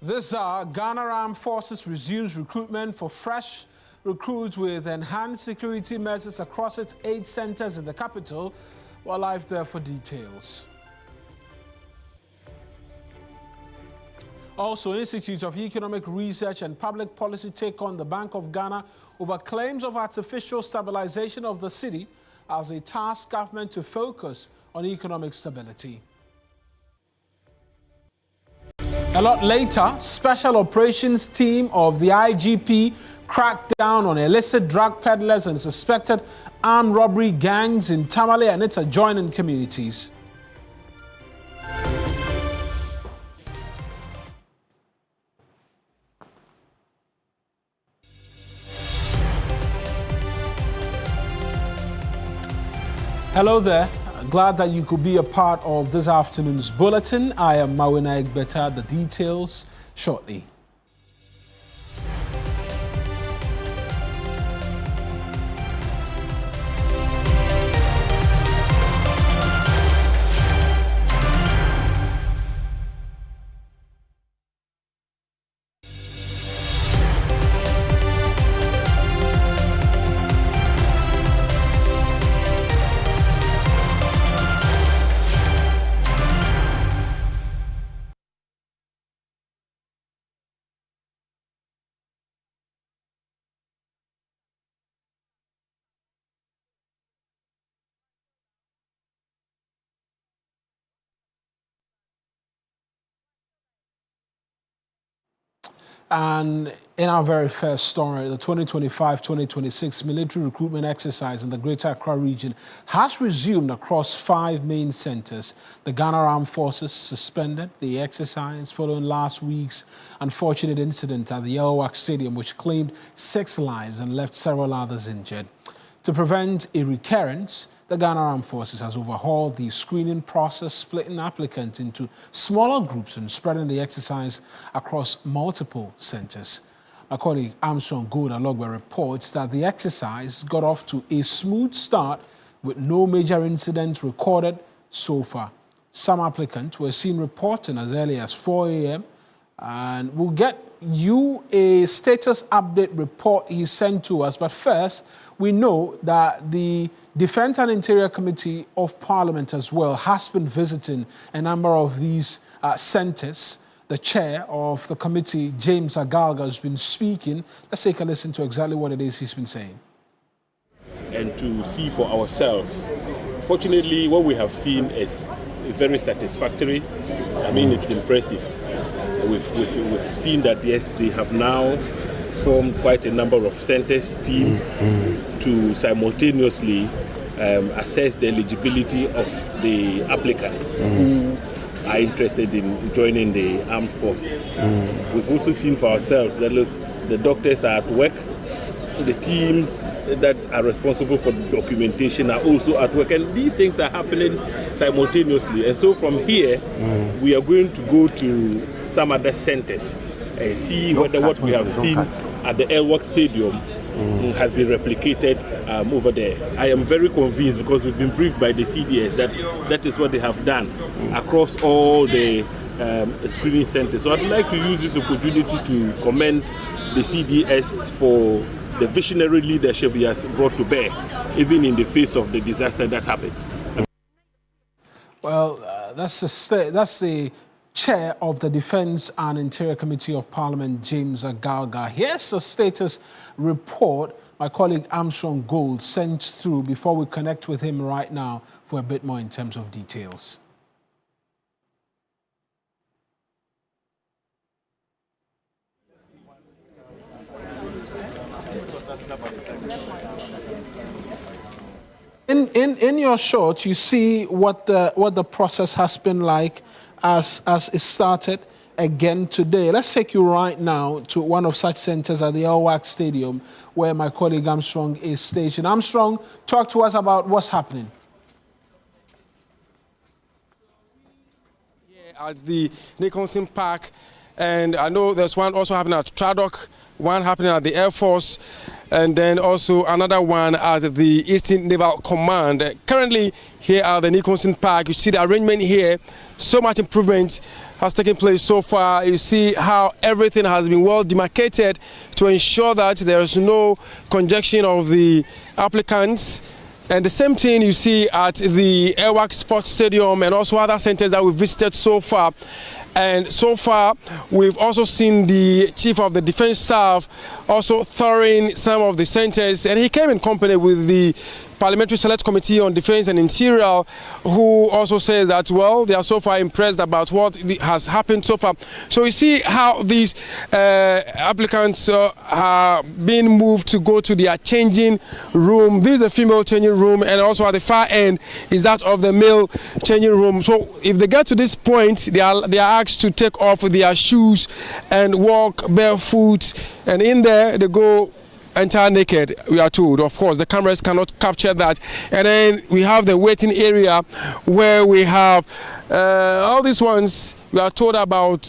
This Ghana Armed Forces resumes recruitment for fresh recruits with enhanced security measures across its 8 centers in the capital. We're live there for details. Also, Institute of Economic Research and Public Policy take on the Bank of Ghana over claims of artificial stabilization of the city as a task government to focus on economic stability. A lot later, Special Operations Team of the IGP cracked down on illicit drug peddlers and suspected armed robbery gangs in Tamale and its adjoining communities. Hello there. Glad that you could be a part of this afternoon's bulletin. I am Mawuena Egbeta. The details shortly. And in our very first story, the 2025-2026 military recruitment exercise in the Greater Accra region has resumed across 5 main centers. The Ghana Armed Forces suspended the exercise following last week's unfortunate incident at the LWAC Stadium, which claimed 6 lives and left several others injured. To prevent a recurrence, the Ghana Armed Forces has overhauled the screening process, splitting applicants into smaller groups and spreading the exercise across multiple centers. My colleague Armstrong Gold-Alogbe reports that the exercise got off to a smooth start with no major incidents recorded so far. Some applicants were seen reporting as early as 4 a.m. and we'll get you a status update report he sent to us. But first, we know that the Defense and Interior Committee of Parliament as well has been visiting a number of these centers. The chair of the committee, James Agalga, has been speaking. Let's take a listen to exactly what it is he's been saying. And to see for ourselves. Fortunately, what we have seen is very satisfactory. I mean, it's impressive. We've seen that, yes, they have now formed quite a number of centers, teams, to simultaneously assess the eligibility of the applicants who are interested in joining the armed forces. We've also seen for ourselves that, look, the doctors are at work, the teams that are responsible for documentation are also at work, and these things are happening simultaneously. And so from here, we are going to go to some other centers and see whether what we have seen at the LWAC Stadium has been replicated over there. I am very convinced, because we've been briefed by the CDS that that is what they have done across all the screening centers. So I'd like to use this opportunity to commend the CDS for the visionary leadership he has brought to bear, even in the face of the disaster that happened. Well, that's the chair of the Defense and Interior Committee of Parliament, James Agalga. Here's a status report my colleague Armstrong Gold sent through before we connect with him right now for a bit more in terms of details. In your short, you see what the process has been like as it started again today. Let's take you right now to one of such centers at the LWAC Stadium, where my colleague Armstrong is stationed. Armstrong, talk to us about what's happening. Yeah, at the Nicholson Park, and I know there's one also happening at Tradock, one happening at the Air Force, and then also another one at the Eastern Naval Command. Currently, here at the Nicholson Park, you see the arrangement here. So much improvement has taken place so far. You see how everything has been well demarcated to ensure that there is no congestion of the applicants. And the same thing you see at the Airwork Sports Stadium and also other centers that we've visited so far. And so far, we've also seen the Chief of the Defense Staff also touring some of the centers, and he came in company with the Parliamentary Select Committee on Defense and Interior, who also says that, well, they are so far impressed about what has happened so far. So you see how these applicants are being moved to go to their changing room. This is a female changing room, and also at the far end is that of the male changing room. So if they get to this point, they are asked to take off their shoes and walk barefoot, and in there they go entire naked, we are told. Of course, the cameras cannot capture that. And then we have the waiting area where we have all these ones. We are told about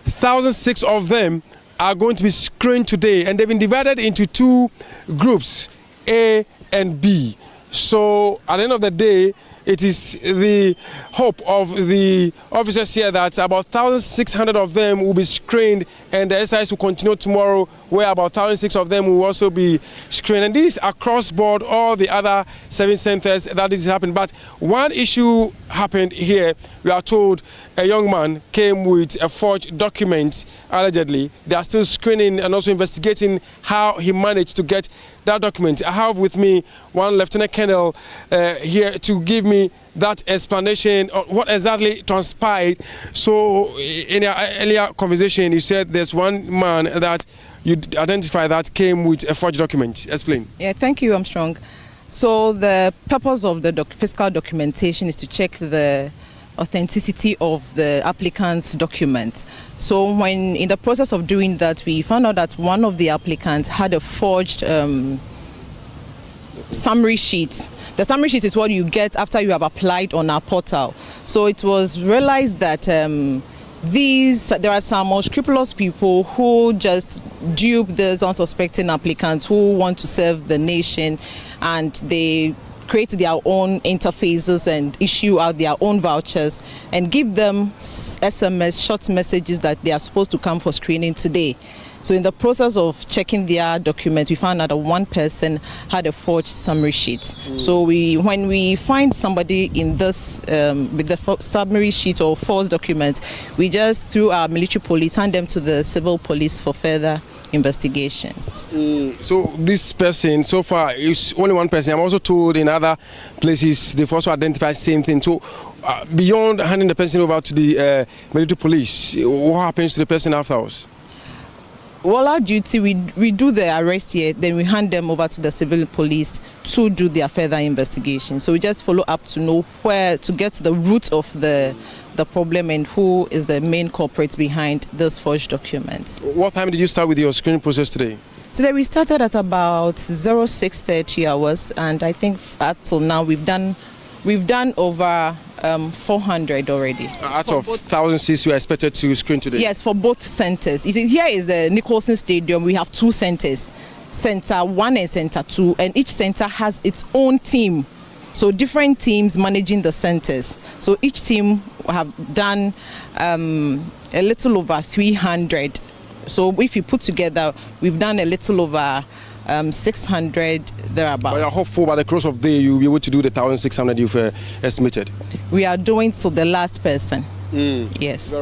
1,006 of them are going to be screened today, and they've been divided into two groups, A and B. So at the end of the day, it is the hope of the officers here that about 1,600 of them will be screened, and the exercise will continue tomorrow, where about 1,600 of them will also be screened. And this across board, all the other 7 centers that this happened. But one issue happened here. We are told a young man came with a forged document, allegedly. They are still screening and also investigating how he managed to get that document. I have with me one Lieutenant Colonel here to give me that explanation on what exactly transpired. So in your earlier conversation, you said there's one man that you identify that came with a forged document. Explain. Yeah, thank you, Armstrong. So the purpose of the fiscal documentation is to check the authenticity of the applicant's document. So when in the process of doing that, we found out that one of the applicants had a forged summary sheet. The summary sheet is what you get after you have applied on our portal. So it was realized that there are some unscrupulous people who just dupe these unsuspecting applicants who want to serve the nation, and they create their own interfaces and issue out their own vouchers and give them SMS short messages that they are supposed to come for screening today. So in the process of checking their documents, we found out that one person had a forged summary sheet. So when we find somebody in this with the summary sheet or false documents, we just, through our military police, hand them to the civil police for further investigations. So this person so far is only one person. I'm also told in other places they've also identified the same thing. So beyond handing the person over to the military police, what happens to the person afterwards? Well, our duty, we do the arrest here, then we hand them over to the civil police to do their further investigation. So we just follow up to know where to get to the root of the problem and who is the main culprit behind this forged documents. What time did you start with your screening process today? Today we started at about 06:30 hours, and I think up till now we've done over 400 already. Out of 1,006 you are expected to screen today? Yes, for both centers. You see, here is the Nicholson Stadium. We have 2 centers, Center 1 and Center 2, and each center has its own team. So different teams managing the centers. So each team have done a little over 300. So if you put together, we've done a little over 600 thereabouts. But you're hopeful by the close of the day you'll be able to do the 1,600 you've estimated? We are doing till the last person. Yes.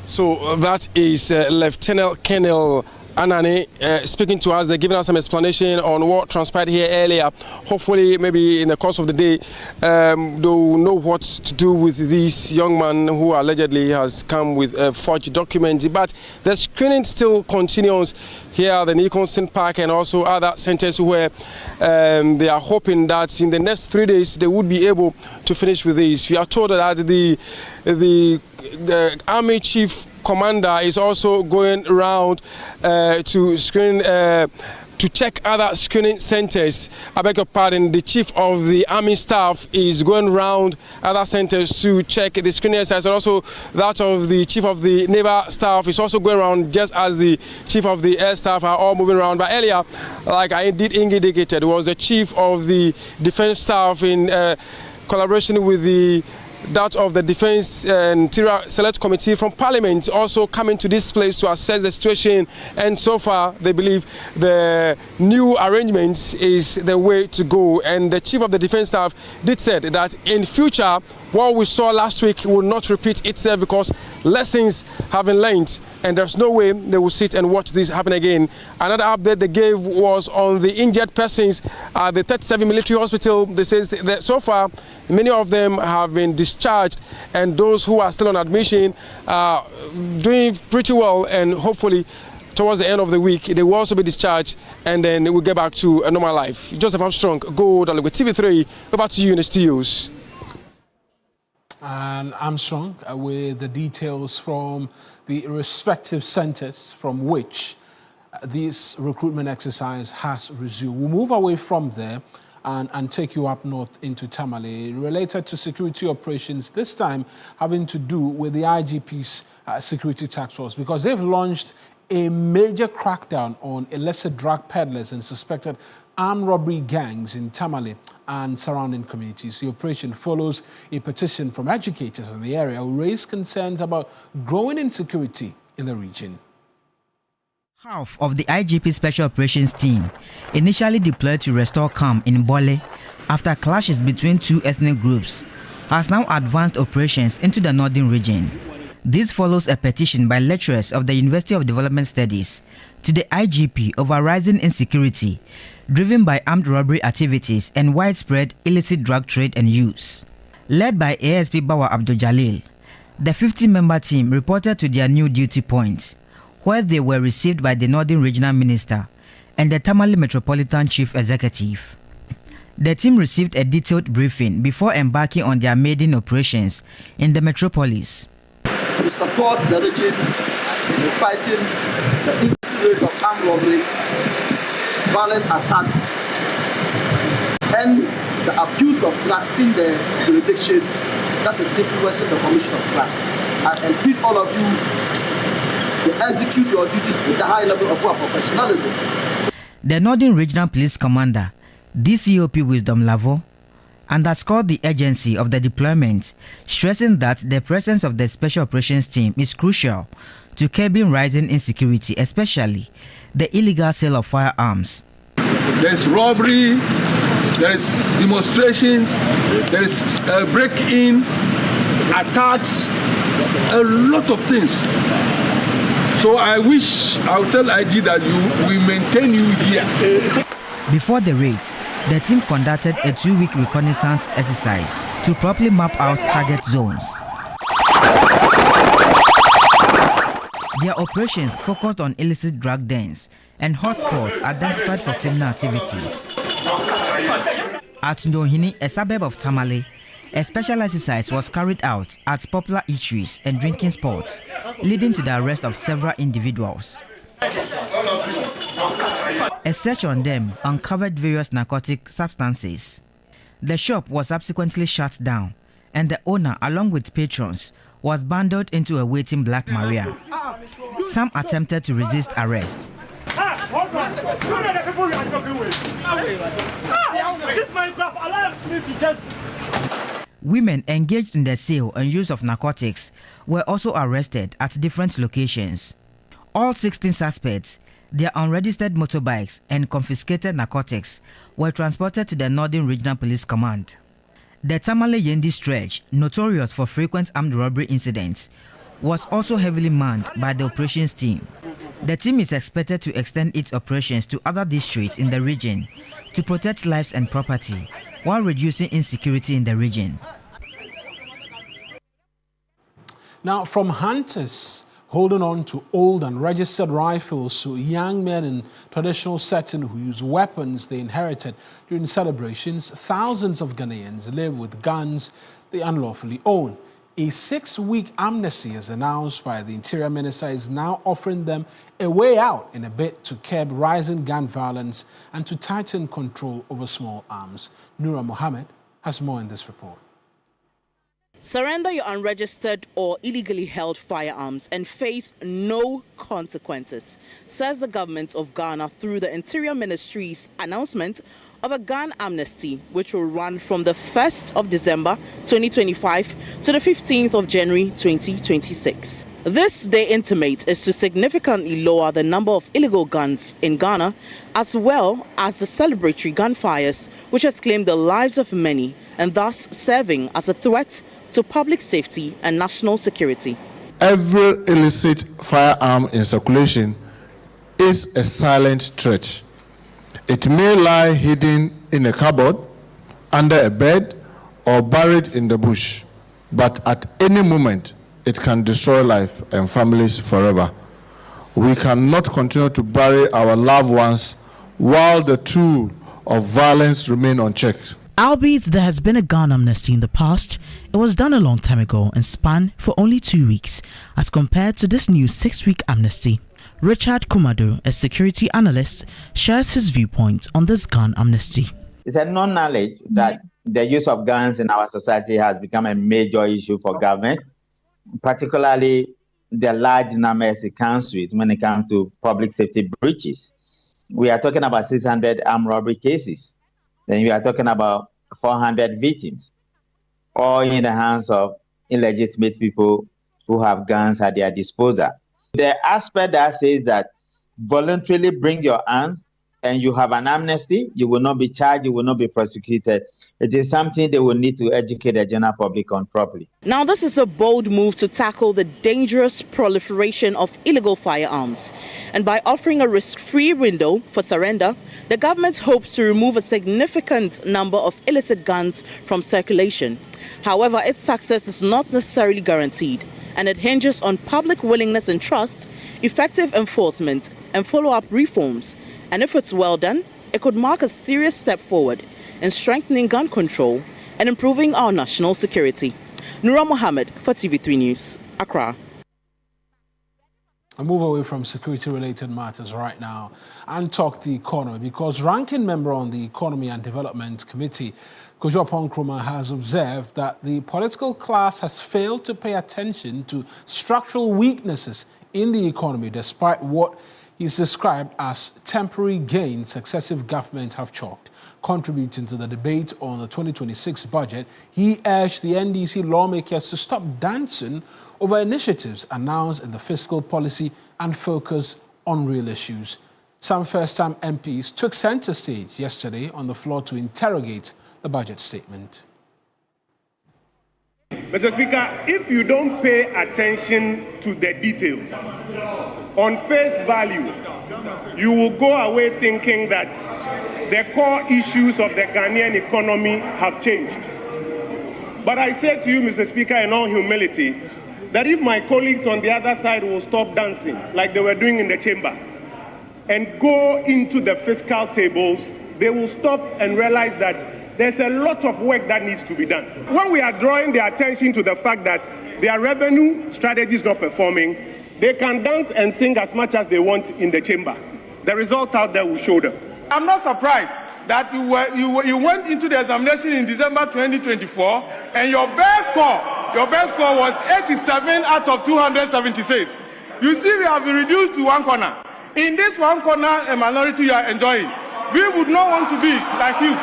So that is Lieutenant Colonel Anani speaking to us, giving us some explanation on what transpired here earlier. Hopefully, maybe in the course of the day, they'll know what to do with this young man who allegedly has come with a forged document. But the screening still continues here at the Nicholson Park and also other centers where they are hoping that in the next 3 days they would be able to finish with this. We are told that the Army Chief Commander is also going around to screen to check other screening centers. I beg your pardon, the chief of the army staff is going around other centers to check the screening sites, and also that of the chief of the naval staff is also going around, just as the chief of the air staff are all moving around. But earlier, like I did indicated, was the chief of the defense staff in collaboration with that of the Defense and Interior Select Committee from Parliament also coming to this place to assess the situation, and so far they believe the new arrangements is the way to go. And the Chief of the Defense Staff did said that in future what we saw last week will not repeat itself because lessons have been learned, and there's no way they will sit and watch this happen again. Another update they gave was on the injured persons at the 37 military hospital. They say that so far many of them have been discharged, and those who are still on admission are doing pretty well, and hopefully towards the end of the week they will also be discharged, and then we'll get back to a normal life. Joseph Armstrong, Gold with TV3. Over to you in the studios. And Armstrong with the details from the respective centers from which this recruitment exercise has resumed. We'll move away from there and take you up north into Tamale, related to security operations, this time having to do with the IGP's security task force, because they've launched a major crackdown on illicit drug peddlers and suspected armed robbery gangs in Tamale and surrounding communities. The operation follows a petition from educators in the area who raised concerns about growing insecurity in the region. Half of the IGP Special Operations Team, initially deployed to restore calm in Bole after clashes between two ethnic groups, has now advanced operations into the northern region. This follows a petition by lecturers of the University of Development Studies to the IGP over rising insecurity driven by armed robbery activities and widespread illicit drug trade and use. Led by ASP Bawa Abdul Jalil, the 50-member team reported to their new duty point, where they were received by the Northern Regional Minister and the Tamale Metropolitan Chief Executive. The team received a detailed briefing before embarking on their maiden operations in the metropolis. We support the region in fighting the increasing rate of armed robbery, violent attacks, and the abuse of drugs in the jurisdiction that is influencing the commission of crime. I entreat all of you to execute your duties with the high level of professionalism. The Northern Regional Police Commander, DCOP Wisdom Lavo, underscored the urgency of the deployment, stressing that the presence of the Special Operations Team is crucial to curbing rising insecurity, especially the illegal sale of firearms. There's robbery, there is demonstrations, there is break-in, attacks, a lot of things. So I'll tell IG that we maintain you here. Before the raids, the team conducted a 2-week reconnaissance exercise to properly map out target zones. Their operations focused on illicit drug dens and hotspots identified for criminal activities. At Ndohini, a suburb of Tamale, a special exercise was carried out at popular eateries and drinking spots, leading to the arrest of several individuals. A search on them uncovered various narcotic substances. The shop was subsequently shut down, and the owner, along with patrons, was bundled into a waiting Black Maria. Some attempted to resist arrest. Women engaged in the sale and use of narcotics were also arrested at different locations. All 16 suspects, their unregistered motorbikes and confiscated narcotics were transported to the Northern Regional Police Command. The Tamale-Yendi stretch, notorious for frequent armed robbery incidents, was also heavily manned by the operations team. The team is expected to extend its operations to other districts in the region to protect lives and property while reducing insecurity in the region. Now, from hunters holding on to old and registered rifles to young men in traditional setting who use weapons they inherited during celebrations, thousands of Ghanaians live with guns they unlawfully own. A 6-week amnesty, as announced by the Interior Minister, is now offering them a way out in a bid to curb rising gun violence and to tighten control over small arms. Nura Mohammed has more in this report. Surrender your unregistered or illegally held firearms and face no consequences, says the government of Ghana through the Interior Ministry's announcement of a gun amnesty, which will run from the 1st of December 2025 to the 15th of January 2026. This, they intimate, is to significantly lower the number of illegal guns in Ghana, as well as the celebratory gunfires, which has claimed the lives of many and thus serving as a threat to public safety and national security. Every illicit firearm in circulation is a silent threat. It may lie hidden in a cupboard, under a bed, or buried in the bush, but at any moment, it can destroy life and families forever. We cannot continue to bury our loved ones while the tool of violence remain unchecked. Albeit there has been a gun amnesty in the past, it was done a long time ago and spanned for only 2 weeks, as compared to this new 6-week amnesty. Richard Kumado, a security analyst, shares his viewpoint on this gun amnesty. It's a non-knowledge that the use of guns in our society has become a major issue for government, particularly the large numbers it comes with when it comes to public safety breaches. We are talking about 600 armed robbery cases. Then we are talking about 400 victims, all in the hands of illegitimate people who have guns at their disposal. The aspect that says that voluntarily bring your arms and you have an amnesty, you will not be charged, you will not be prosecuted. It is something they will need to educate the general public on properly. Now, this is a bold move to tackle the dangerous proliferation of illegal firearms. And by offering a risk-free window for surrender, the government hopes to remove a significant number of illicit guns from circulation. However, its success is not necessarily guaranteed, and it hinges on public willingness and trust, effective enforcement, and follow-up reforms. And if it's well done, it could mark a serious step forward in strengthening gun control and improving our national security. Nura Mohammed for TV3 News, Accra. I move away from security-related matters right now and talk the economy, because ranking member on the Economy and Development Committee, Kojo Nkrumah, has observed that the political class has failed to pay attention to structural weaknesses in the economy, despite what he's described as temporary gains successive governments have chalked. Contributing to the debate on the 2026 budget, he urged the NDC lawmakers to stop dancing over initiatives announced in the fiscal policy and focus on real issues. Some first-time MPs took center stage yesterday on the floor to interrogate the budget statement. Mr. Speaker, if you don't pay attention to the details, on face value, you will go away thinking that the core issues of the Ghanaian economy have changed. But I say to you, Mr. Speaker, in all humility, that if my colleagues on the other side will stop dancing like they were doing in the chamber and go into the fiscal tables, they will stop and realize that there's a lot of work that needs to be done. When we are drawing their attention to the fact that their revenue strategy is not performing, they can dance and sing as much as they want in the chamber. The results out there will show them. I'm not surprised that you went into the examination in December 2024 and your best score was 87 out of 276. You see, we have been reduced to one corner. In this one corner, a minority you are enjoying. We would not want to be like you.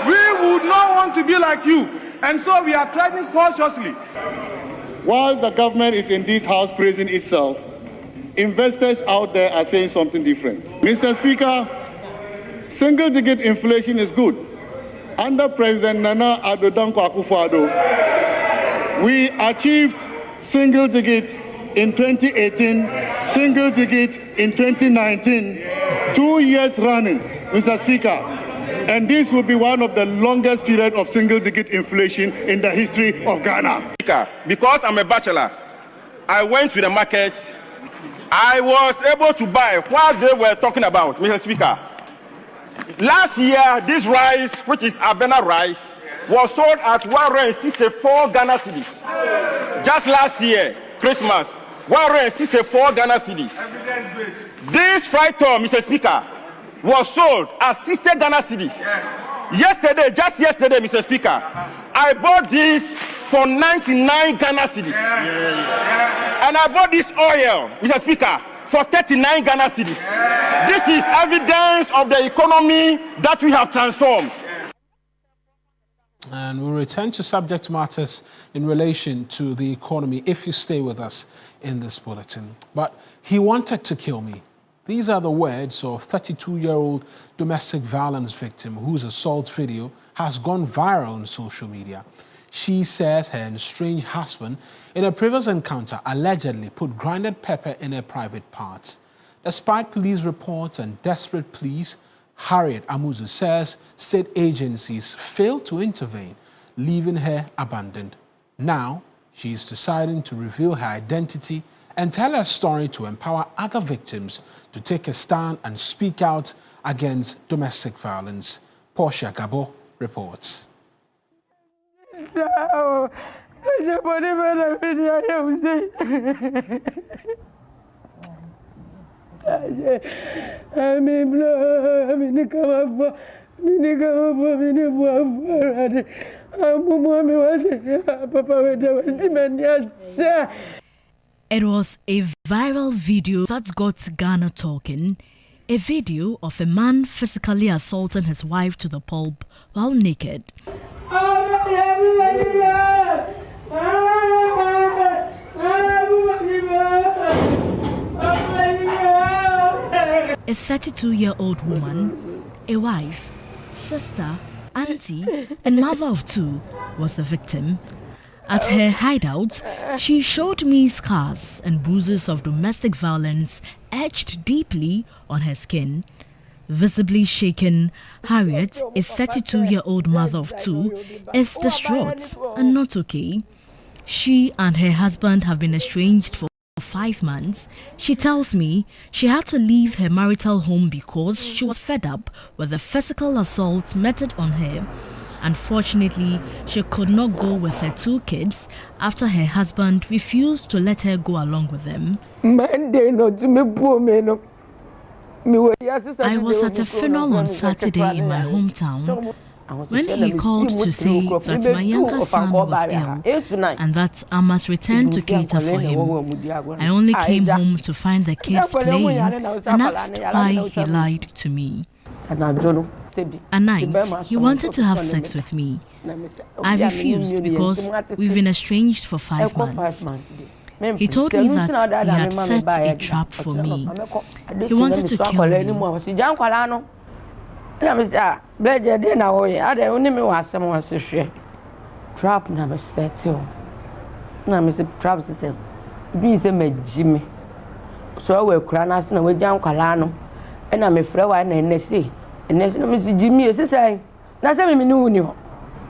We would not want to be like you. And so we are treading cautiously. Whilst the government is in this house praising itself, investors out there are saying something different. Mr. Speaker, single-digit inflation is good. Under President Nana Addo Dankwa Akufo-Addo, we achieved single-digit in 2018, single-digit in 2019, 2 years running, Mr. Speaker. And this will be one of the longest period of single-digit inflation in the history of Ghana. Because I'm a bachelor, I went to the market. I was able to buy what they were talking about, Mr. Speaker. Last year, this rice, which is Abena rice, was sold at 164 Ghana cedis. Just last year, Christmas, 164 Ghana cedis. This fried tour, Mr. Speaker, was sold at 60 Ghana cedis. Yesterday, just yesterday, Mr. Speaker, I bought this for 99 Ghana cedis. And I bought this oil, Mr. Speaker, for 39 Ghana cedis. This is evidence of the economy that we have transformed. And we'll return to subject matters in relation to the economy if you stay with us in this bulletin. But he wanted to kill me. These are the words of 32-year-old domestic violence victim whose assault video has gone viral on social media. She says her estranged husband, in a previous encounter, allegedly put grinded pepper in her private parts. Despite police reports and desperate pleas, Harriet Amuzu says state agencies failed to intervene, leaving her abandoned. Now, she is deciding to reveal her identity and tell her story to empower other victims to take a stand and speak out against domestic violence. Portia Gabo reports. It was a viral video that got Ghana talking. A video of a man physically assaulting his wife to the pulp while naked. A 32-year-old woman, a wife, sister, auntie, and mother of two was the victim. At her hideout, she showed me scars and bruises of domestic violence etched deeply on her skin. Visibly shaken, Harriet, a 32-year-old mother of two, is distraught and not okay. She and her husband have been estranged for 5 months. She tells me she had to leave her marital home because she was fed up with the physical assault meted on her. Unfortunately, she could not go with her 2 kids after her husband refused to let her go along with them. I was at a funeral on Saturday in my hometown when he called to say that my younger son was ill and that I must return to cater for him. I only came home to find the kids playing and asked why he lied to me. At night, he wanted to have sex with me. I refused because we've been estranged for 5 months. He told me that he had set a trap for me. He wanted to kill me. Trap na me settle. Na me se trap settle. Bi se me jimi. So we kura na se na we jan kwala no. E na me frɛ wa na enese. Enese no me se jimi e se sai. Na se me ni wuni ho.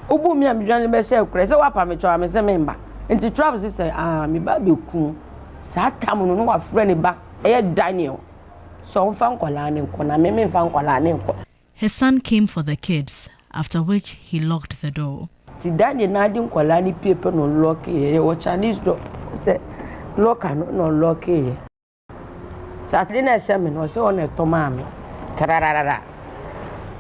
Obu mi am dwan be share kura se wa pa me twa me se me mba. Nti trap se sai me ba be ku. Sa tam no wa frɛ ne ba. E Daniel. So mfa nkwala ne nko na me mfa nkwala ne nko. His son came for the kids, after which he locked the door. Si Daniel na di nkwala ni paper no lock e wo Chinese door. Say lock no lock e. Saturday na shame no say on to mama. Tararara.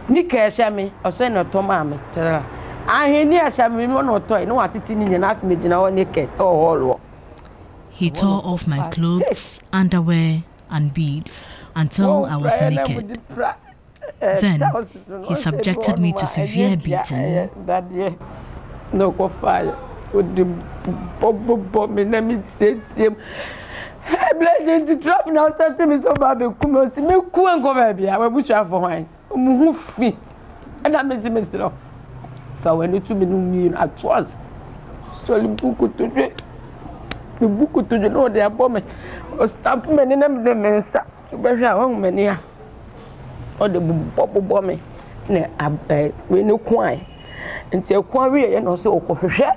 Ni ke shame o say no to mama. Tarara. Aheni ashame no to no atiti ni na afi megina wo naked. Oh. He tore off my clothes, underwear, and beads until I was naked. Then he subjected me to severe beating. No go fire. With the bob me na me him. Hey, blessing to trap now say me so bad be come see me ku enko ba bia we bushua for hwan. Mu hu fi. And I me see me still. So when you to me no me at was. So the book to do. The book to do no dey abom me. O stamp me na me mensa. To be hwa won me ne o de bobo me na we no kwan nti ekwan we ye no so okohwehwe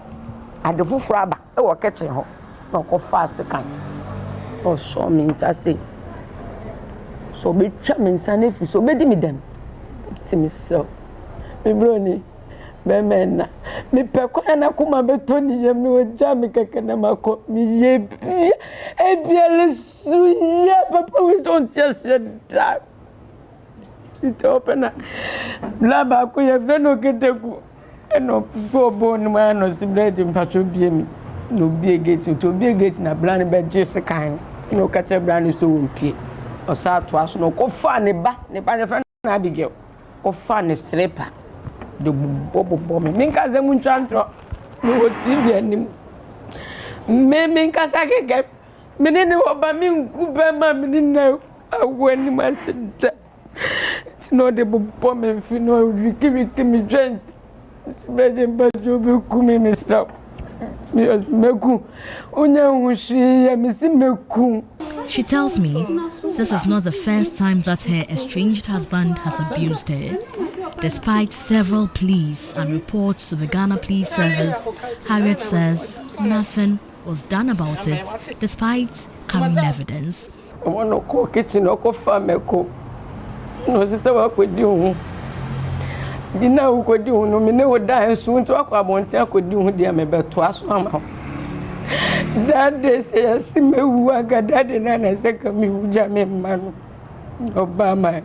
ade foforo aba e wo kitchen ho na okofa asekan o so me nsa se so be twa me nsa na fi so be di me dem ti me so me broni Memena. Me pekona na kuma betoni yem no jam keke na mako mi ye bi. E bi suye papa we don't just that. It open na. La ba ko ye fe no keteku. Eno bobo no ma no sibre di mpacho bie mi. No bie gate na brand be jese kan. No kache brand so wompie. Osa to aso no ko fa ne ba ne fe na Abigail. Ko fa ne sleeper. The bobo me minka ze munchantro no TV anim me minka sakeke me ne oba min kuba ma me na awani masida no de bobo me fi no wiki me joint beje bajo be kumi me stop me os meku onya hushi ya me si meku. She tells me this is not the first time that her estranged husband has abused her. Despite several pleas and reports to the Ghana Police Service, Harriet says nothing was done about it, despite carrying evidence. I want to cook kitchen or cook farm. No, sister, what could do? You know, who could do? No, me never die soon to walk about. I could do, dear, me better twice somehow. That day, say, I see me who I got that and I second me who jammy man. Obama,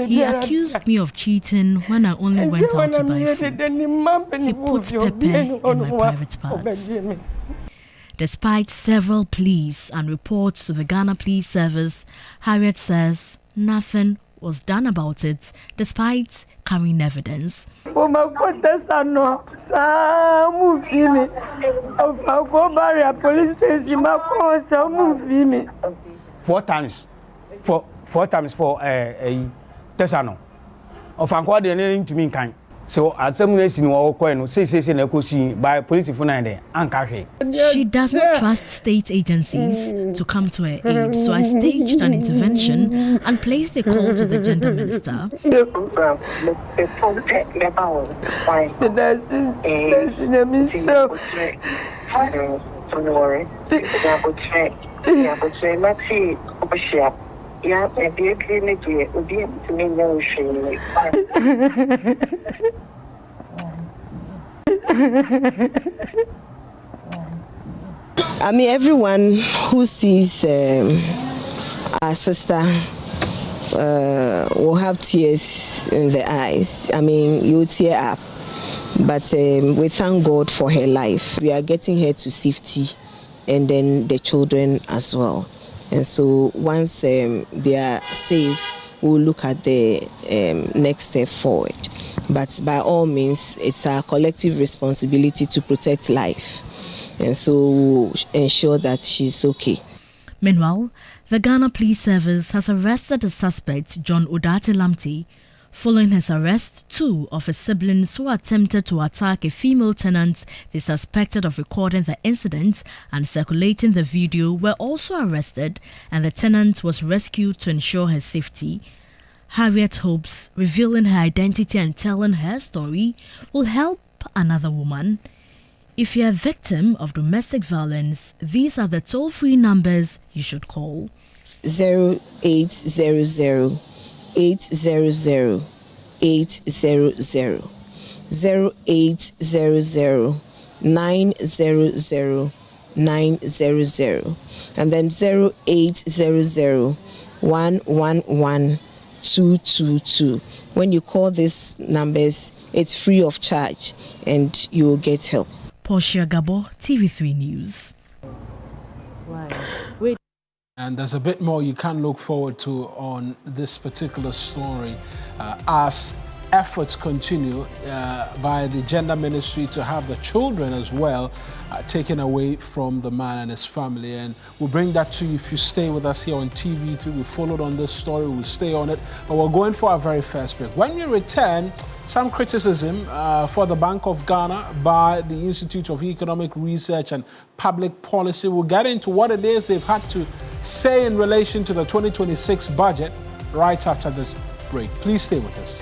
he accused me of cheating when I only went out to buy food. He put pepper in my private parts. Despite several pleas and reports to the Ghana Police Service, Harriet says nothing was done about it, despite carrying evidence. Police station, four times for a Tessano. Of Uncle to me kind. So at some days in our coin, say by police for 9 days and carry. She does not trust state agencies to come to her aid, so I staged an intervention and placed a call to the gender minister. I mean, everyone who sees our sister will have tears in their eyes. I mean, you tear up. But we thank God for her life. We are getting her to safety, and then the children as well. And so once they are safe, we'll look at the next step forward. But by all means, it's our collective responsibility to protect life. And so we'll ensure that she's okay. Meanwhile, the Ghana Police Service has arrested the suspect, John Odate Lamte. Following his arrest, 2 of his siblings who attempted to attack a female tenant they suspected of recording the incident and circulating the video were also arrested, and the tenant was rescued to ensure her safety. Harriet hopes revealing her identity and telling her story will help another woman. If you're a victim of domestic violence, these are the toll-free numbers you should call. 0800 800 800 0800 900 900 and then 0800 111 222. When you call these numbers, it's free of charge and you will get help. Portia Gabo, TV3 News. And there's a bit more you can look forward to on this particular story as efforts continue by the gender ministry to have the children as well taken away from the man and his family. And we'll bring that to you if you stay with us here on TV3. We followed on this story, we'll stay on it. But we're going for our very first break. When we return, some criticism for the Bank of Ghana by the Institute of Economic Research and Public Policy. We'll get into what it is they've had to say in relation to the 2026 budget right after this break. Please stay with us.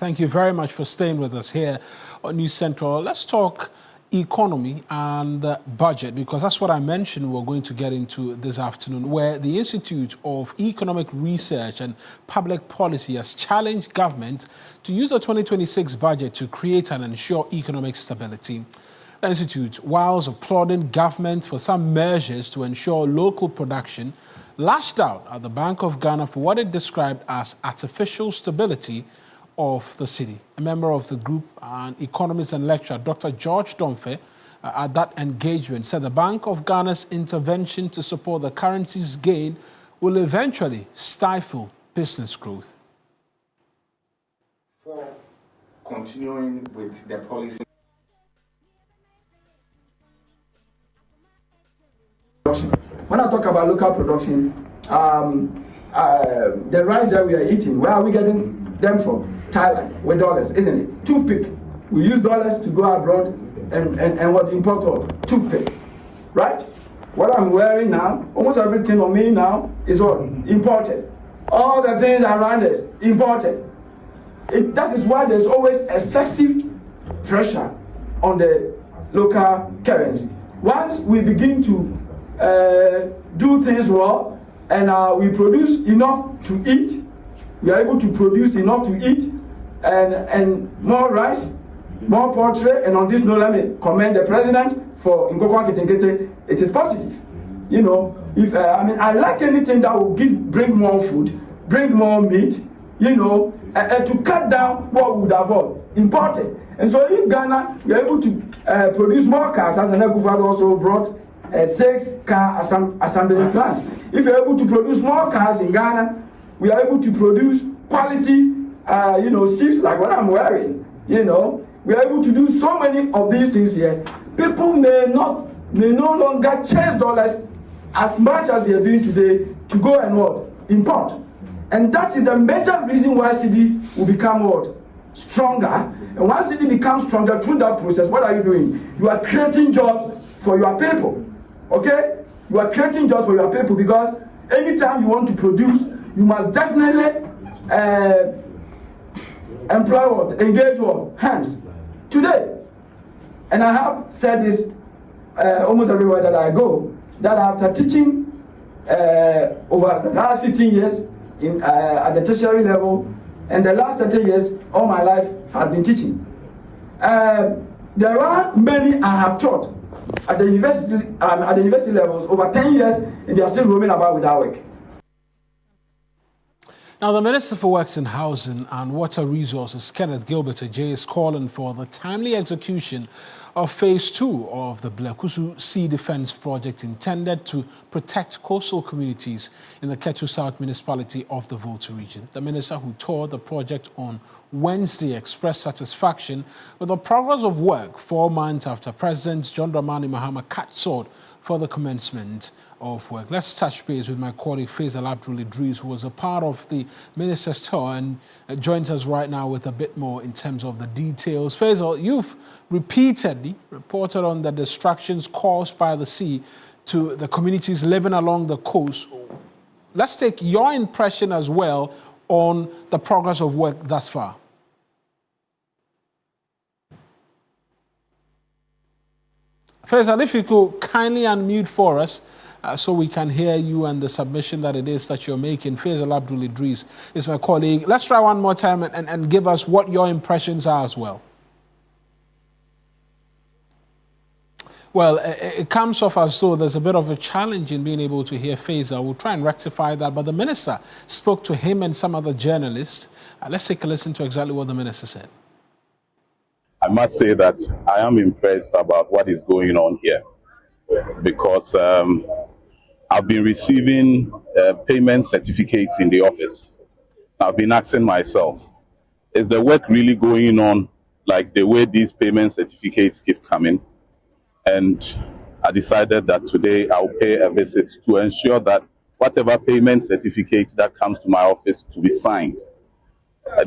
Thank you very much for staying with us here on News Central. Let's talk economy and budget, because that's what I mentioned we're going to get into this afternoon, where the Institute of Economic Research and Public Policy has challenged government to use the 2026 budget to create and ensure economic stability. The Institute, whilst applauding government for some measures to ensure local production, lashed out at the Bank of Ghana for what it described as artificial stability of the city. A member of the group, an economist and lecturer, Dr. George Domfe, at that engagement said the Bank of Ghana's intervention to support the currency's gain will eventually stifle business growth. For continuing with the policy. When I talk about local production, the rice that we are eating, where are we getting them from? Thailand, with dollars, isn't it? Toothpick. We use dollars to go abroad and what import what? Toothpick, right? What I'm wearing now, almost everything on me now is what? Imported. All the things around us, imported. That is why there's always excessive pressure on the local currency. Once we begin to do things well and we produce enough to eat, we are able to produce enough to eat and more rice, more poultry, and on this note, let me commend the president for Nkokwa Kitinkete. It is positive. You know, if I like anything that will bring more food, bring more meat, you know, to cut down what we would have imported. And so if Ghana, we are able to produce more cars, as Nekufado also brought 6 car assembly plants. If we are able to produce more cars in Ghana, we are able to produce quality, suits like what I'm wearing. You know, we are able to do so many of these things here. People may no longer chase dollars as much as they are doing today to go and what? Import. And that is the major reason why CD will become what? Stronger. And once CD becomes stronger through that process, what are you doing? You are creating jobs for your people. Okay? You are creating jobs for your people, because anytime you want to produce, you must definitely employ what? Engage what? Hands. Today. And I have said this almost everywhere that I go, that after teaching over the last 15 years at the tertiary level, and the last 30 years, all my life, I've been teaching. There are many I have taught at the university levels over 10 years, and they are still roaming about without work. Now, the Minister for Works and Housing and Water Resources, Kenneth Gilbert Ajay, is calling for the timely execution of Phase 2 of the Blekusu Sea Defence Project intended to protect coastal communities in the Ketu South municipality of the Volta region. The minister, who toured the project on Wednesday, expressed satisfaction with the progress of work 4 months after President John Dramani Mahama cut short for the commencement of work. Let's touch base with my colleague Faisal Abdul Idris, who was a part of the minister's tour and joins us right now with a bit more in terms of the details. Faisal, you've repeatedly reported on the destructions caused by the sea to the communities living along the coast. Let's take your impression as well on the progress of work thus far. Faisal, if you could kindly unmute for us so we can hear you and the submission that it is that you're making. Faisal Abdul Idris is my colleague. Let's try one more time and give us what your impressions are as well. Well, it comes off as though there's a bit of a challenge in being able to hear Faisal. We'll try and rectify that, but the minister spoke to him and some other journalists. Let's take a listen to exactly what the minister said. I must say that I am impressed about what is going on here, because I've been receiving payment certificates in the office. I've been asking myself, is the work really going on like the way these payment certificates keep coming? And I decided that today I'll pay a visit to ensure that whatever payment certificate that comes to my office to be signed,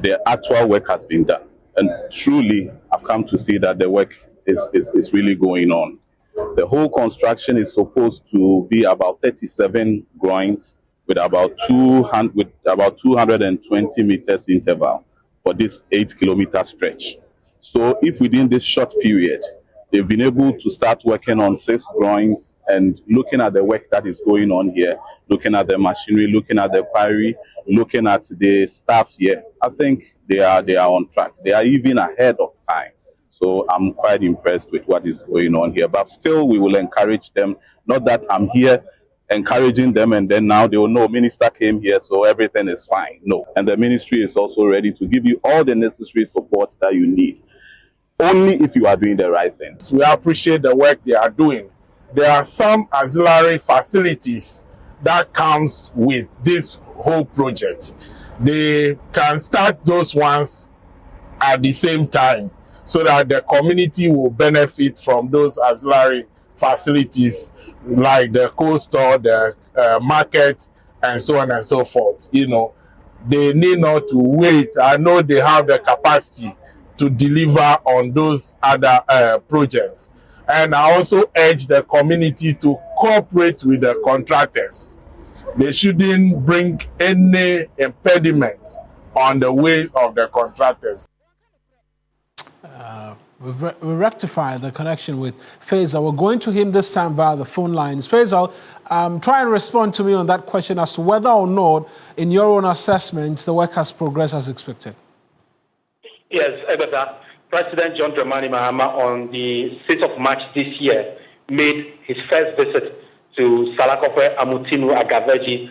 the actual work has been done. And truly, I've come to see that the work is really going on. The whole construction is supposed to be about 37 groins with about 220 meters interval. for this 8-kilometer stretch. So if within this short period, they've been able to start working on 6 drawings and looking at the work that is going on here, looking at the machinery, looking at the quarry, looking at the staff here, I think they are on track. They are even ahead of time. So I'm quite impressed with what is going on here. But still, we will encourage them. Not that I'm here encouraging them and then now they will know minister came here, so everything is fine. No. And the ministry is also ready to give you all the necessary support that you need, only if you are doing the right things. We appreciate the work they are doing. There are some auxiliary facilities that comes with this whole project. They can start those ones at the same time so that the community will benefit from those auxiliary facilities like the cold store, the market, and so on and so forth. You know, they need not to wait. I know they have the capacity to deliver on those other projects. And I also urge the community to cooperate with the contractors. They shouldn't bring any impediment on the way of the contractors. We rectify the connection with Faisal. We're going to him this time via the phone lines. Faisal, try and respond to me on that question as to whether or not, in your own assessment, the work has progressed as expected. Yes, Egbeta. President John Dramani Mahama on the 6th of March this year made his first visit to Salakope Amutinu Agaveji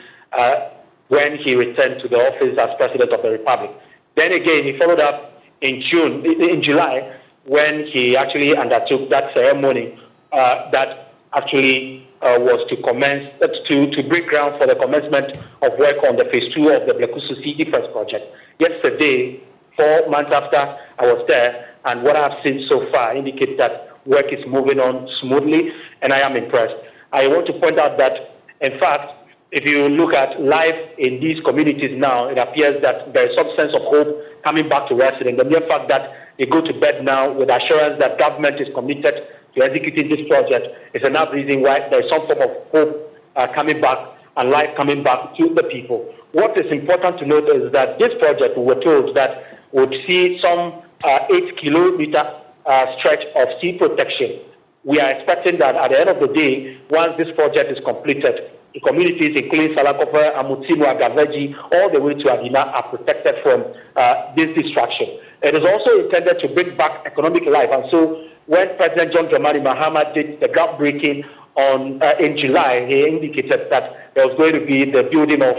when he returned to the office as President of the Republic. Then again, he followed up in July, when he actually undertook that ceremony that actually was to commence, to break ground for the commencement of work on the phase 2 of the Blekusu City First project. Yesterday, 4 months after I was there, and what I've seen so far indicates that work is moving on smoothly, and I am impressed. I want to point out that, in fact, if you look at life in these communities now, it appears that there is some sense of hope coming back to residents. The mere fact that they go to bed now with assurance that government is committed to executing this project is another reason why there is some form of hope coming back and life coming back to the people. What is important to note is that this project, we were told that would see some 8-kilometer stretch of sea protection. We are expecting that at the end of the day, once this project is completed, the communities, including Salakope, Amutinu, Agaveji, all the way to Adina, are protected from this destruction. It is also intended to bring back economic life. And so when President John Dramani Mahama did the groundbreaking in July, he indicated that there was going to be the building of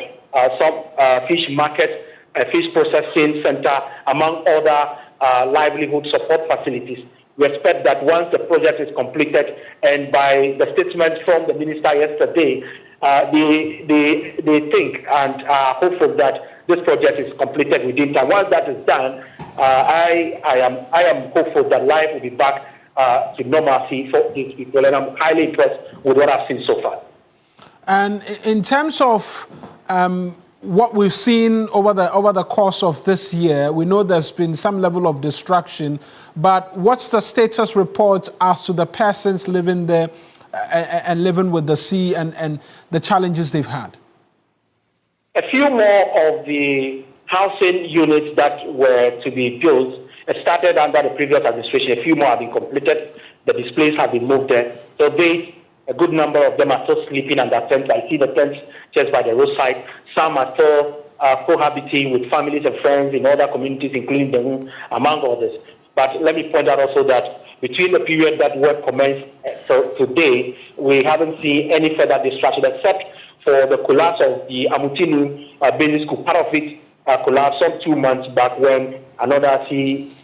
some fish market, a fish processing center, among other livelihood support facilities. We expect that once the project is completed, and by the statement from the minister yesterday, they think and are hopeful that this project is completed within time. Once that is done, I am hopeful that life will be back to normalcy for these people, and I'm highly impressed with what I've seen so far. And in terms of what we've seen over the course of this year, we know there's been some level of distraction, but what's the status report as to the persons living there and living with the sea and the challenges they've had? A few more of the housing units that were to be built started under the previous administration. A few more have been completed. The displays have been moved there. So a good number of them are still sleeping under tents. I see the tents just by the roadside. Some are still cohabiting with families and friends in other communities, including Bengu, among others. But let me point out also that between the period that work commenced today, we haven't seen any further distraction except for the collapse of the Amutinu Business School. Part of it collapsed some 2 months back when another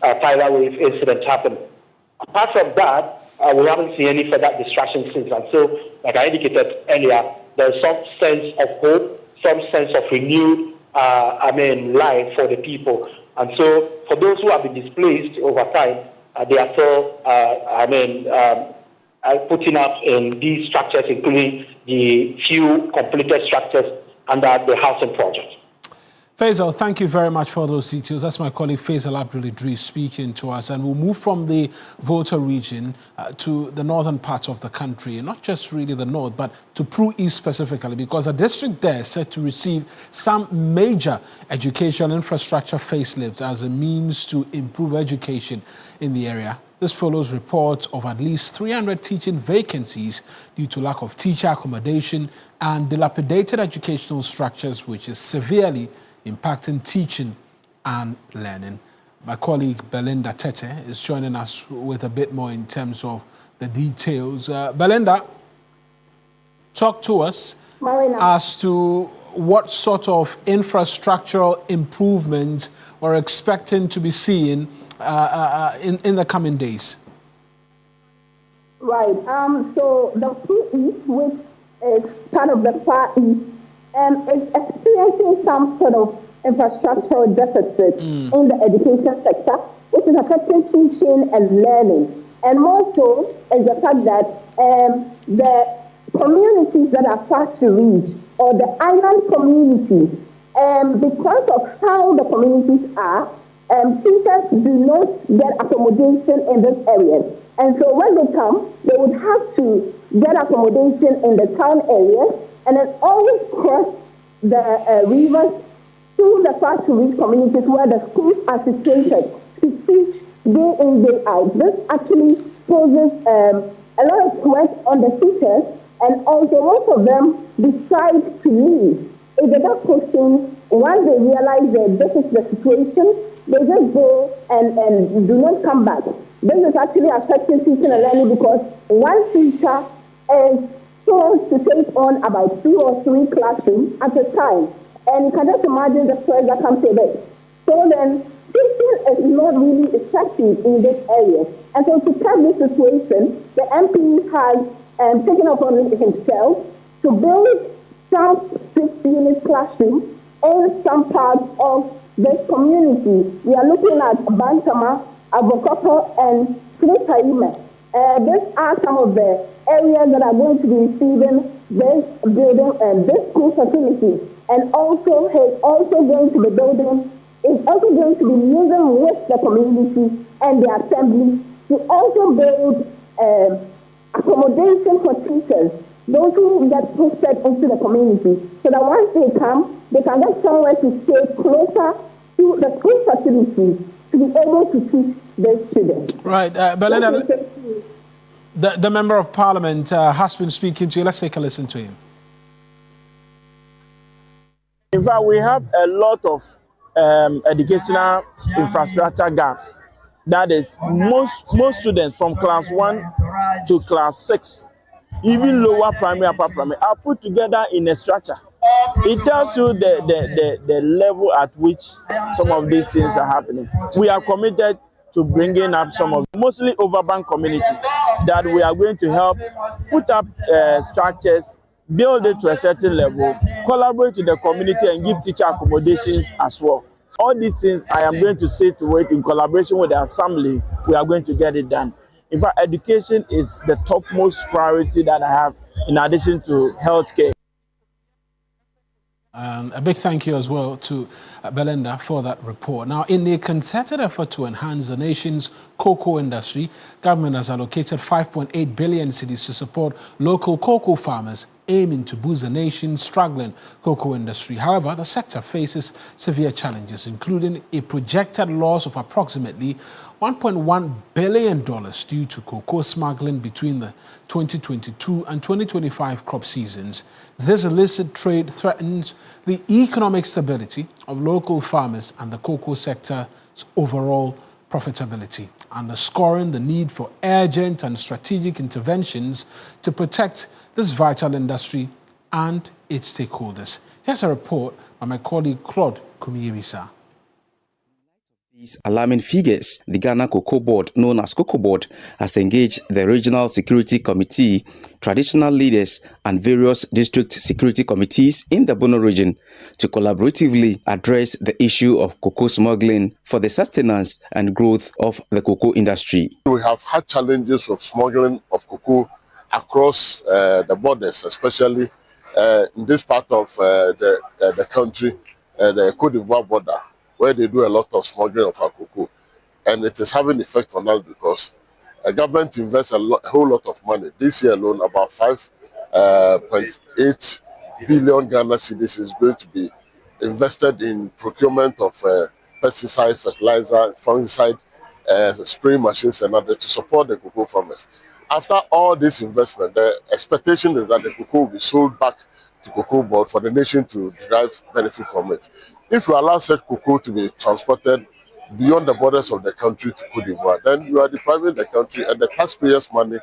tidal wave incident happened. Apart from that, we haven't seen any further distraction since. And so, like I indicated earlier, there's some sense of hope, some sense of renewed life for the people. And so, for those who have been displaced over time, they are still, putting up in these structures, including the few completed structures under the housing project. Faisal, thank you very much for those details. That's my colleague Faisal Abdul Idris speaking to us. And we'll move from the Volta region to the northern parts of the country, and not just really the north, but to Pru East specifically, because a district there is set to receive some major educational infrastructure facelift as a means to improve education in the area. This follows reports of at least 300 teaching vacancies due to lack of teacher accommodation and dilapidated educational structures, which is severely impacting teaching and learning. My colleague Belinda Tete is joining us with a bit more in terms of the details. Belinda, talk to us as to what sort of infrastructural improvement we're expecting to be seeing in the coming days. Right. So the Pru East, which is part of the Far East, is experiencing some sort of infrastructural deficit in the education sector, which is affecting teaching and learning. And more so is the fact that the communities that are far to reach, or the island communities, because of how the communities are, teachers do not get accommodation in this area. And so when they come, they would have to get accommodation in the town area and then always cross the rivers to the far-to-reach communities where the schools are situated to teach day in, day out. This actually poses a lot of stress on the teachers, and also most of them decide to leave. If they get posting, once they realize that this is the situation, they just go and do not come back. This is actually affecting teaching and learning because one teacher is told to take on about 2 or 3 classrooms at a time. And you can just imagine the stress that comes with it. So then, teaching is not really effective in this area. And so to curb this situation, the MP has taken upon himself to build some 6-unit classrooms in some parts of this community. We are looking at Bantama, Abokoto, and Tulitaime. These are some of the areas that are going to be receiving this building and this school facility. And also, is also going to be using with the community and the assembly to also build accommodation for teachers, those who get posted into the community, so that once they come, they can get somewhere to stay closer to the school facilities to be able to teach their students. Right, Belinda, the Member of Parliament has been speaking to you. Let's take a listen to him. In fact, we have a lot of educational infrastructure gaps. That is, most students from class 1 to class 6, even lower primary, upper primary, are put together in a structure. It tells you the level at which some of these things are happening. We are committed to bringing up some of mostly overbank communities that we are going to help put up structures, build it to a certain level, collaborate with the community and give teacher accommodations as well. All these things I am going to say to it in collaboration with the assembly, we are going to get it done. In fact, education is the topmost priority that I have in addition to healthcare. And a big thank you as well to Belinda for that report. Now, in a concerted effort to enhance the nation's cocoa industry, government has allocated 5.8 billion cedis to support local cocoa farmers, aiming to boost the nation's struggling cocoa industry. However, the sector faces severe challenges, including a projected loss of approximately $1.1 billion due to cocoa smuggling between the 2022 and 2025 crop seasons. This illicit trade threatens the economic stability of local farmers and the cocoa sector's overall profitability, underscoring the need for urgent and strategic interventions to protect this vital industry and its stakeholders. Here's a report by my colleague Claude Kumiewisa. These alarming figures, the Ghana Cocoa Board, known as Cocoa Board, has engaged the Regional Security Committee, traditional leaders, and various district security committees in the Bono region to collaboratively address the issue of cocoa smuggling for the sustenance and growth of the cocoa industry. We have had challenges of smuggling of cocoa across the borders, especially in this part of the country. the Cote d'Ivoire border, where they do a lot of smuggling of our cocoa. And it is having effect on us because the government invests a whole lot of money. This year alone, about 5.8 billion Ghana cedis is going to be invested in procurement of pesticide, fertilizer, fungicide, spray machines and others to support the cocoa farmers. After all this investment, the expectation is that the cocoa will be sold back to cocoa board for the nation to derive benefit from it. If you allow such cocoa to be transported beyond the borders of the country to Cote d'Ivoire, then you are depriving the country and the taxpayers' money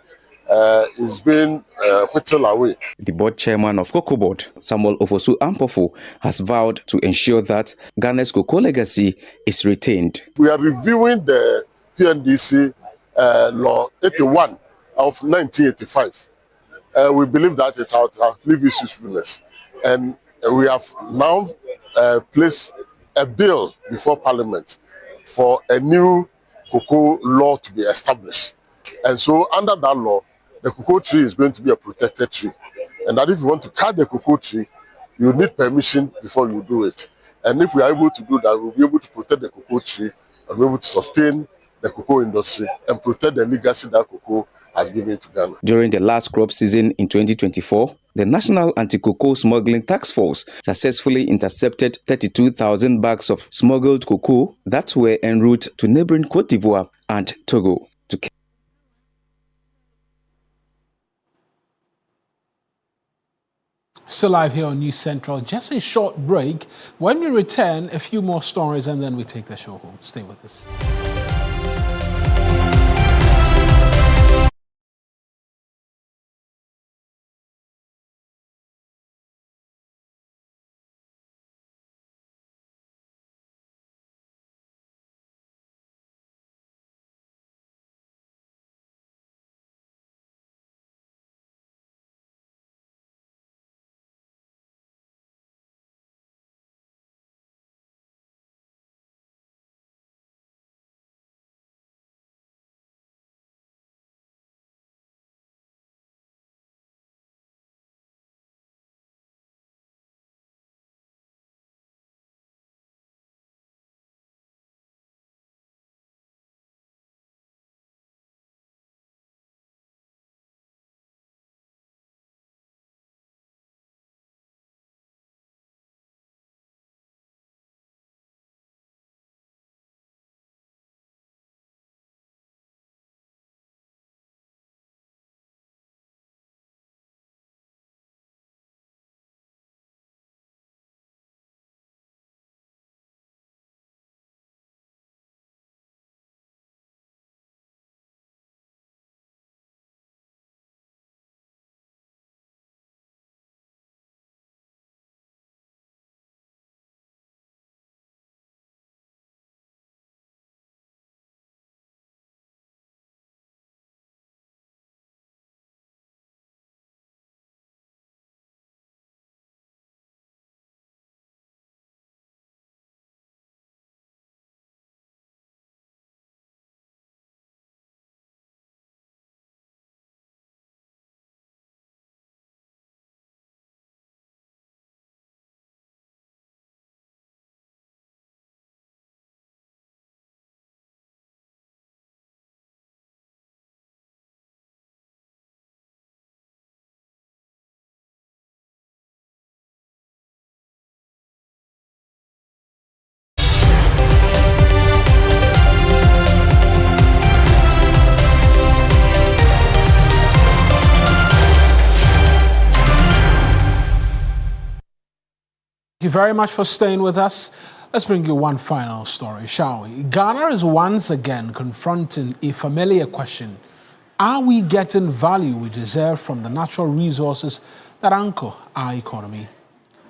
is being whittled away. The board chairman of Cocoa Board, Samuel Ofosu Ampofo, has vowed to ensure that Ghana's cocoa legacy is retained. We are reviewing the PNDC Law 81 of 1985. We believe that it outlives its usefulness. And we have now placed a bill before Parliament for a new cocoa law to be established. And so under that law, the cocoa tree is going to be a protected tree. And that if you want to cut the cocoa tree, you need permission before you do it. And if we are able to do that, we'll be able to protect the cocoa tree and be able to sustain the cocoa industry and protect the legacy that cocoa has given to Ghana. During the last crop season in 2024, the National Anti-Cocoa Smuggling Task Force successfully intercepted 32,000 bags of smuggled cocoa that were en route to neighboring Cote d'Ivoire and Togo. Still live here on News Central. Just a short break. When we return, a few more stories and then we take the show home. Stay with us. Thank you very much for staying with us. Let's bring you one final story, shall we? Ghana is once again confronting a familiar question. Are we getting value we deserve from the natural resources that anchor our economy?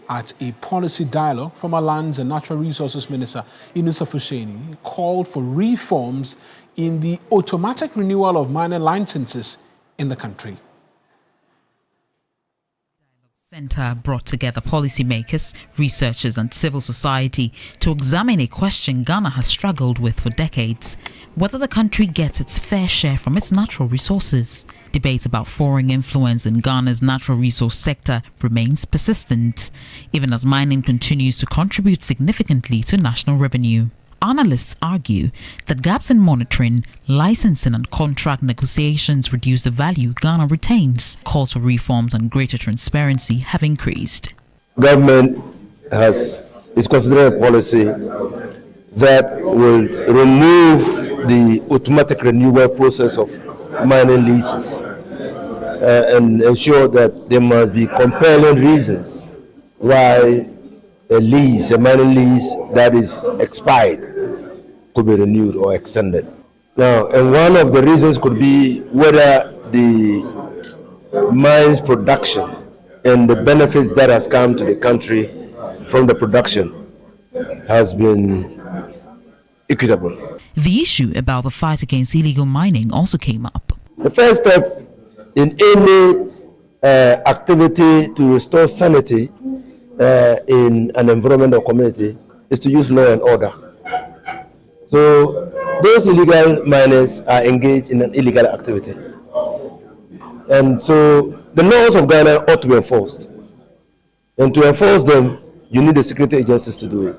At a policy dialogue, former Lands and Natural Resources Minister Inusa Fusheni called for reforms in the automatic renewal of mining licenses in the country. Center brought together policymakers, researchers and civil society to examine a question Ghana has struggled with for decades: whether the country gets its fair share from its natural resources. Debate about foreign influence in Ghana's natural resource sector remains persistent, even as mining continues to contribute significantly to national revenue. Analysts argue that gaps in monitoring, licensing and contract negotiations reduce the value Ghana retains. Calls for reforms and greater transparency have increased. Government is considering a policy that will remove the automatic renewal process of mining leases and ensure that there must be compelling reasons why a mining lease that is expired could be renewed or extended. Now, and one of the reasons could be whether the mine's production and the benefits that has come to the country from the production has been equitable. The issue about the fight against illegal mining also came up. The first step in any activity to restore sanity in an environment or community is to use law and order. So those illegal miners are engaged in an illegal activity. And so the laws of Ghana ought to be enforced. And to enforce them, you need the security agencies to do it.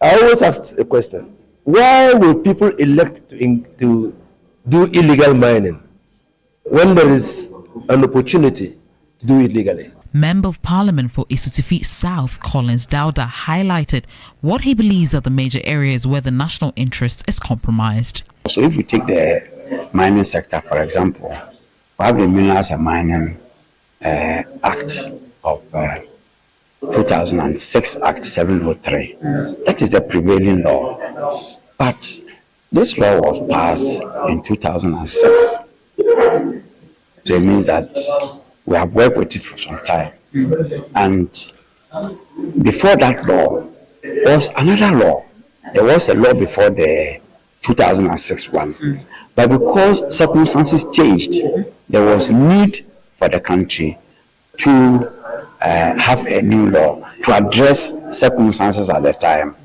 I always ask a question: why will people elect to do illegal mining when there is an opportunity to do it legally? Member of Parliament for Isutifi South, Collins Dauda, highlighted what he believes are the major areas where the national interest is compromised. So if we take the mining sector, for example, we have the Minerals and Mining Act of 2006, Act 703. That is the prevailing law. But this law was passed in 2006. So it means that we have worked with it for some time. And before that law was another law. There was a law before the 2006 one. But because circumstances changed, there was need for the country to have a new law to address circumstances at the time.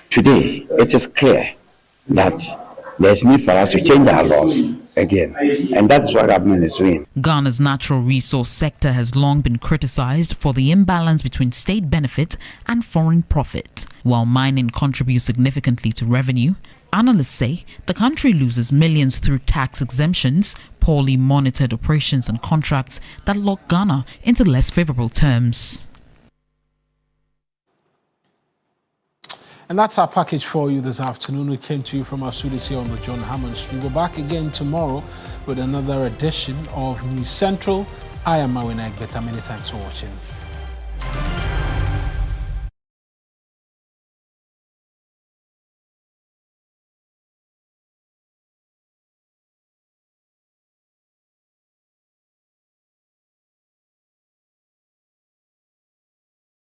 Today, it is clear that there's need for us to change our laws again, and that is what government is doing. Ghana's natural resource sector has long been criticized for the imbalance between state benefit and foreign profit. While mining contributes significantly to revenue, analysts say the country loses millions through tax exemptions, poorly monitored operations and contracts that lock Ghana into less favorable terms. And that's our package for you this afternoon. We came to you from our studios here on the John Hammond Street. We're back again tomorrow with another edition of News Central. I am Mawuena Egbeta. Many thanks for watching.